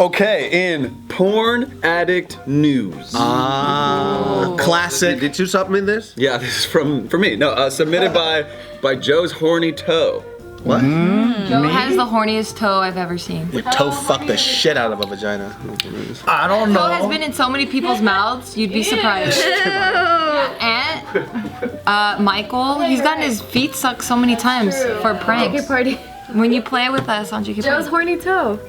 Okay, in porn addict news. Classic. Did you submit this? Yeah, this is from me. No, submitted by Joe's horny toe. What? Joe has the horniest toe I've ever seen. Your toe fucked the shit out of a vagina. I don't know. Toe has been in so many people's mouths, you'd be surprised. And Michael, he's gotten his feet sucked so many times for pranks. Party. When you play with us on JK Joe's Party. horny toe.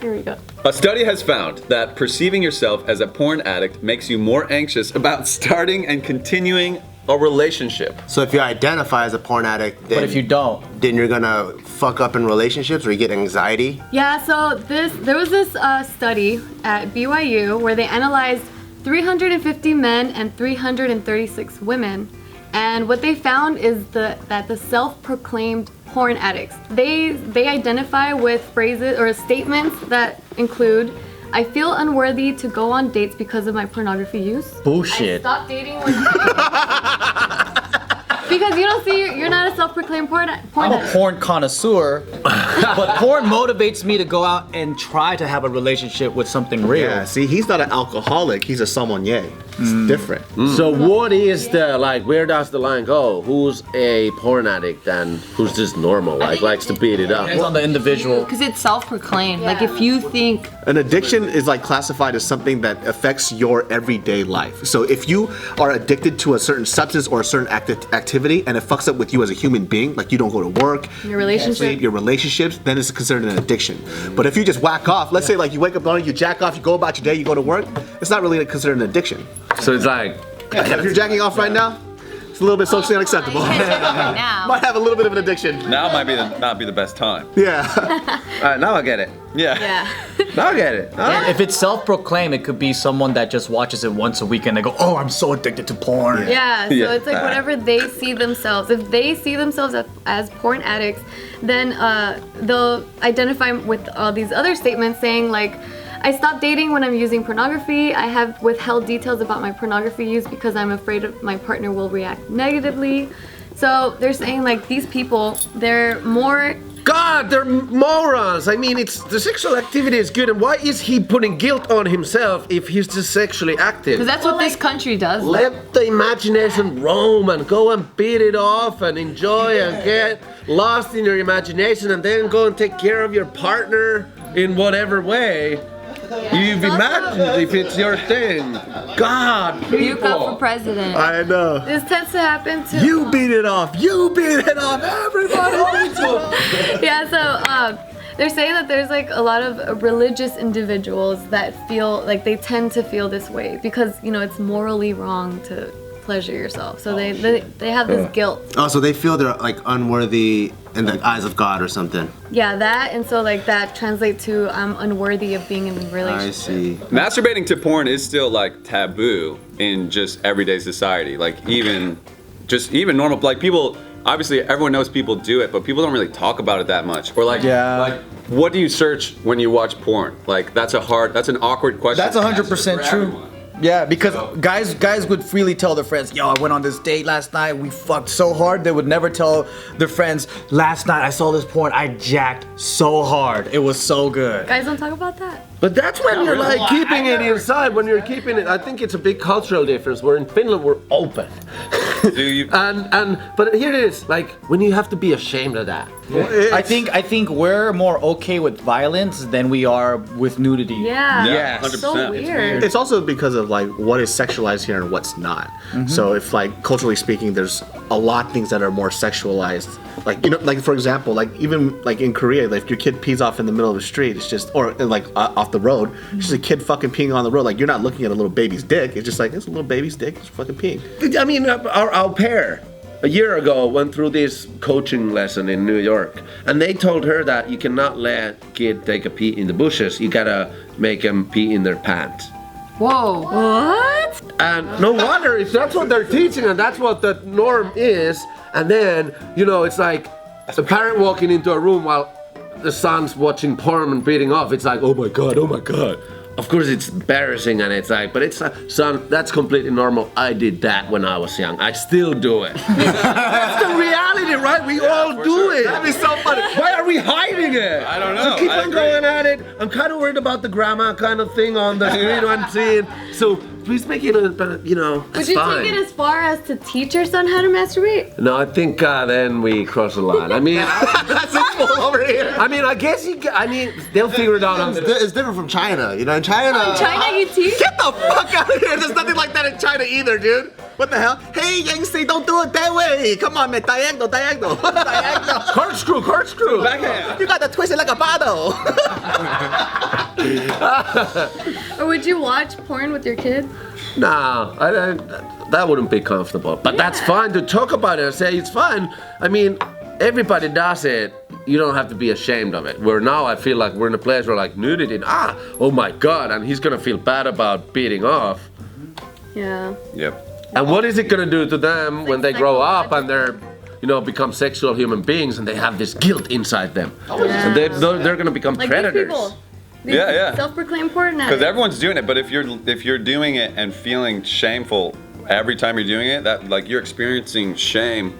Here we go. A study has found that perceiving yourself as a porn addict makes you more anxious about starting and continuing a relationship. So if you identify as a porn addict, then, But if you don't, then you're gonna fuck up in relationships or you get anxiety. Yeah, so there was this study at BYU where they analyzed 350 men and 336 women. And what they found is that the self-proclaimed porn addicts, they identify with phrases or statements that include, I feel unworthy to go on dates because of my pornography use. bullshit. I stopped dating when because you don't see, you're not a self-proclaimed porn I'm addict. a porn connoisseur, but porn motivates me to go out and try to have a relationship with something real. Yeah, see, he's not an alcoholic, he's a sommelier. It's different. So what is the, like, where does the line go? Who's a porn addict and who's just normal, like likes to beat it up? Depends on the individual. Because it's self-proclaimed. Like if you think, An addiction is like classified as something that affects your everyday life. So if you are addicted to a certain substance or a certain activity and it fucks up with you as a human being, like you don't go to work, Your relationship. sleep, your relationships, then it's considered an addiction. But if you just whack off, let's say like you wake up on it, you jack off, you go about your day, you go to work, it's not really considered an addiction. So it's like, If you're jacking off right now, it's a little bit socially unacceptable. you can't check out right now. Might have a little bit of an addiction. Now might not be the best time. Yeah. all right, now I get it. Yeah. Yeah. Now I get it. If it's self-proclaimed, it could be someone that just watches it once a week and they go, oh, I'm so addicted to porn. Yeah, so Yeah. it's like whatever they see themselves. If they see themselves as porn addicts, then they'll identify with all these other statements saying like, I stopped dating when I'm using pornography. I have withheld details about my pornography use because I'm afraid my partner will react negatively. So they're saying like these people, they're more. God, they're morons. I mean, it's the sexual activity is good, and why is he putting guilt on himself if he's just sexually active? Because that's what this country does. Let the imagination roam and go and beat it off and enjoy and get lost in your imagination and then go and take care of your partner in whatever way you've imagined if it's your thing. God, Jukka for president. I know. This tends to happen to. You beat it off. You beat it off. Everybody beats it off. Yeah, so they're saying that there's like a lot of religious individuals that feel like they tend to feel this way because, you know, it's morally wrong to pleasure yourself. So they have this guilt. Oh, so they feel they're like unworthy in the eyes of God or something. Yeah, that, and so like that translates to I'm unworthy of being in a relationship. I see. Masturbating to porn is still like taboo in just everyday society. Like even normal, like people, obviously everyone knows people do it, but people don't really talk about it that much. Or like, Yeah. What do you search when you watch porn? Like that's an awkward question. That's to answer 100% for true. everyone. Yeah, because guys would freely tell their friends, yo, I went on this date last night, we fucked so hard. They would never tell their friends, last night I saw this porn, I jacked so hard. It was so good. Guys don't talk about that. But that's when you're like keeping it inside. When you're keeping it, I think it's a big cultural difference. Where in Finland we're open. Do you? But here it is, like when you have to be ashamed of that. I think we're more okay with violence than we are with nudity. Yeah. Yeah, It's 100%. so weird. It's also because of like what is sexualized here and what's not. So if like culturally speaking, there's a lot of things that are more sexualized. Like, you know, like for example, like even like in Korea, like if your kid pees off in the middle of the street, it's just, or like off the road, it's just a kid fucking peeing on the road. Like you're not looking at a little baby's dick. It's just like, it's a little baby's dick, it's fucking peeing. I mean, our au pair a year ago went through this coaching lesson in New York, and they told her that you cannot let kid take a pee in the bushes. You gotta make them pee in their pants. Whoa. What? And no wonder if that's what they're teaching and that's what the norm is. And then, you know, it's like a parent walking into a room while the son's watching porn and beating off. It's like, oh my God, oh my God. Of course it's embarrassing and it's like, but it's son, that's completely normal. I did that when I was young. I still do it. That's the reality, right? We all do it. That'd be so funny. Why are we hiding it? I don't know. So keep I on agree. going at it. I'm kind of worried about the grandma kind of thing on the, you know what I'm saying? So please make it, you know, Would it's you fine. take it as far as to teach your son how to masturbate? No, I think then we cross the line. I mean, That's it over here. I mean, I guess they'll figure it out. It's different from China. You know, in China. In China, you teach? Get the fuck out of here. There's nothing like that in China either, dude. What the hell? Hey, Yangtze, don't do it that way. Come on, man. Diagonal. Diagonal. Corkscrew. Backhand. You got to twist it like a bottle. Or would you watch porn with your kid? No, that wouldn't be comfortable. But that's fine to talk about it and say it's fine. I mean, everybody does it. You don't have to be ashamed of it. Where now I feel like we're in a place where like nudity, oh my God, and he's gonna feel bad about beating off. Yeah. Yep. And what is it gonna do to them when they like grow up and they're, you know, become sexual human beings and they have this guilt inside them? And they're gonna become Like predators. these people. These Yeah. self-proclaimed porn Because addicts. everyone's doing it, but if you're doing it and feeling shameful every time you're doing it, that like you're experiencing shame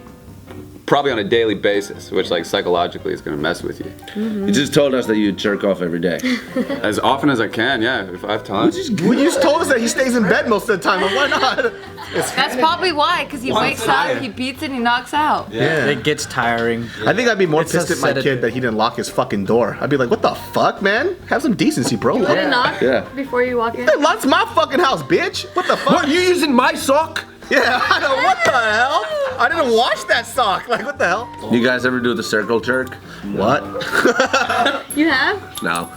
probably on a daily basis, which like psychologically is gonna mess with you. You just told us that you jerk off every day. As often as I can, yeah, if I have time. Well, you just told us that he stays in bed most of the time. Well, why not? That's probably why, because he wakes up, he beats it, and he knocks out. Yeah. It gets tiring. I think I'd be more It's a pissed at my sedative. kid that he didn't lock his fucking door. I'd be like, what the fuck, man? Have some decency, bro. You wouldn't knock Yeah. before you walk in? Hey, that's my fucking house, bitch. What the fuck? What, you using my sock? Yeah, I know. What the hell? I didn't wash that sock. Like, what the hell? You guys ever do the circle jerk? What? You have? No.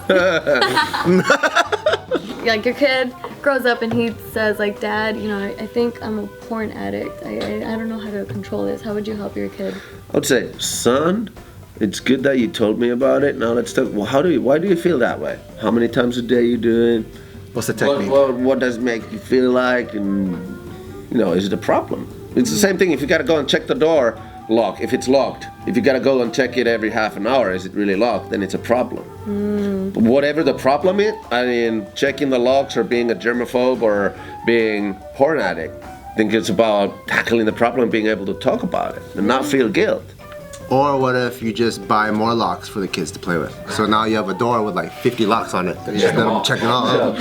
Like your kid grows up and he says like, Dad, you know, I think I'm a porn addict. I don't know how to control this. How would you help your kid? I would say, son, it's good that you told me about it. Now let's talk. Well, why do you feel that way? How many times a day you do it? What's the technique? What does it make you feel like? And, you know, is it a problem? It's the same thing if you gotta go and check the door lock, if it's locked. If you gotta go and check it every half an hour, is it really locked? Then it's a problem. But whatever the problem is, I mean, checking the locks or being a germaphobe or being porn addict, I think it's about tackling the problem and being able to talk about it and not feel guilt. Or what if you just buy more locks for the kids to play with? So now you have a door with like 50 locks on it. You just let them check it out.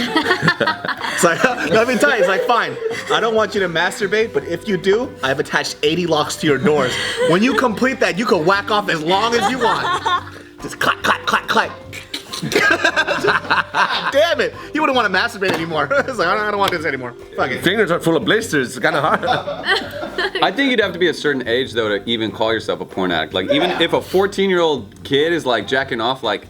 It's like, let me tell you, it's like, fine, I don't want you to masturbate, but if you do, I've attached 80 locks to your doors. When you complete that, you can whack off as long as you want. Just clack, clack, clack, clack. Damn it. He wouldn't want to masturbate anymore. It's like, I don't want this anymore. Fuck it. Fingers are full of blisters, it's kind of hard. I think you'd have to be a certain age though to even call yourself a porn addict. Like even if a 14-year-old kid is like jacking off like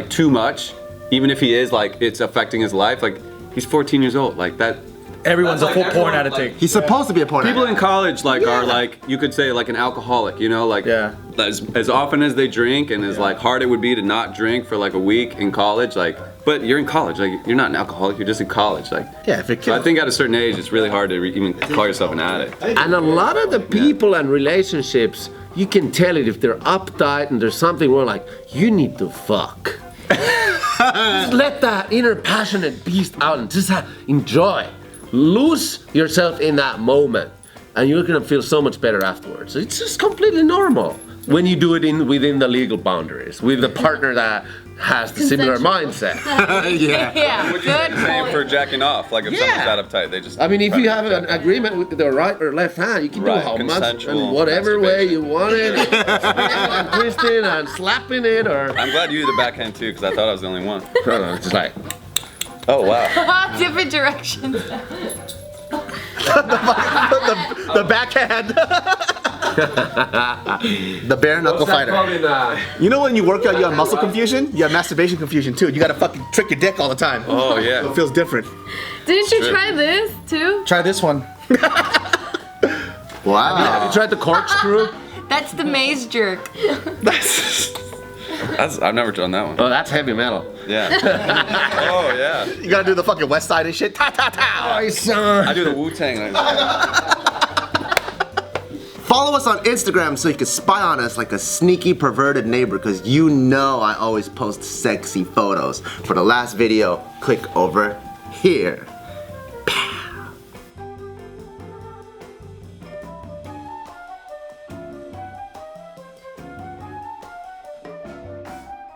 too much, even if he is like it's affecting his life, like he's 14 years old. Like that. Everyone's a full porn addict. He's supposed to be a porn People addict. in college like are like you could say like an alcoholic, you know, like Yeah. as often as they drink and as like hard it would be to not drink for like a week in college, like but you're in college, like you're not an alcoholic, you're just in college, like Yeah, if it so I kills. think at a certain age it's really hard to even call yourself an addict. And a lot of the people and relationships, you can tell it if they're uptight and there's something wrong, like, you need to fuck. Just let that inner passionate beast out and just enjoy. Lose yourself in that moment and you're gonna feel so much better afterwards. It's just completely normal when you do it within the legal boundaries, with a partner that has the similar mindset. Yeah, Would you good same point. for jacking off? Like if Yeah. someone's that uptight, they just I mean, if you have an agreement with the right or left hand, you can do Right, how much consensual and whatever way masturbation. you want it, and twisting and slapping it, or I'm glad you did the backhand too, because I thought I was the only one. I don't know, it's just like, Oh wow. Different directions. The backhand. The bare knuckle fighter. You know when you work out, you have muscle confusion? You have masturbation confusion too. You gotta fucking trick your dick all the time. Oh yeah. It feels different. Didn't you true. try this too? Try this one. Wow. have you tried the corkscrew? That's the maze jerk. That's I've never done that one. Oh, that's heavy metal. Yeah. Oh yeah. You gotta do the fucking West Side and shit. Ta ta ta. Oh, son. I do the Wu-Tang. Follow us on Instagram so you can spy on us like a sneaky perverted neighbor, because you know I always post sexy photos. For the last video, click over here.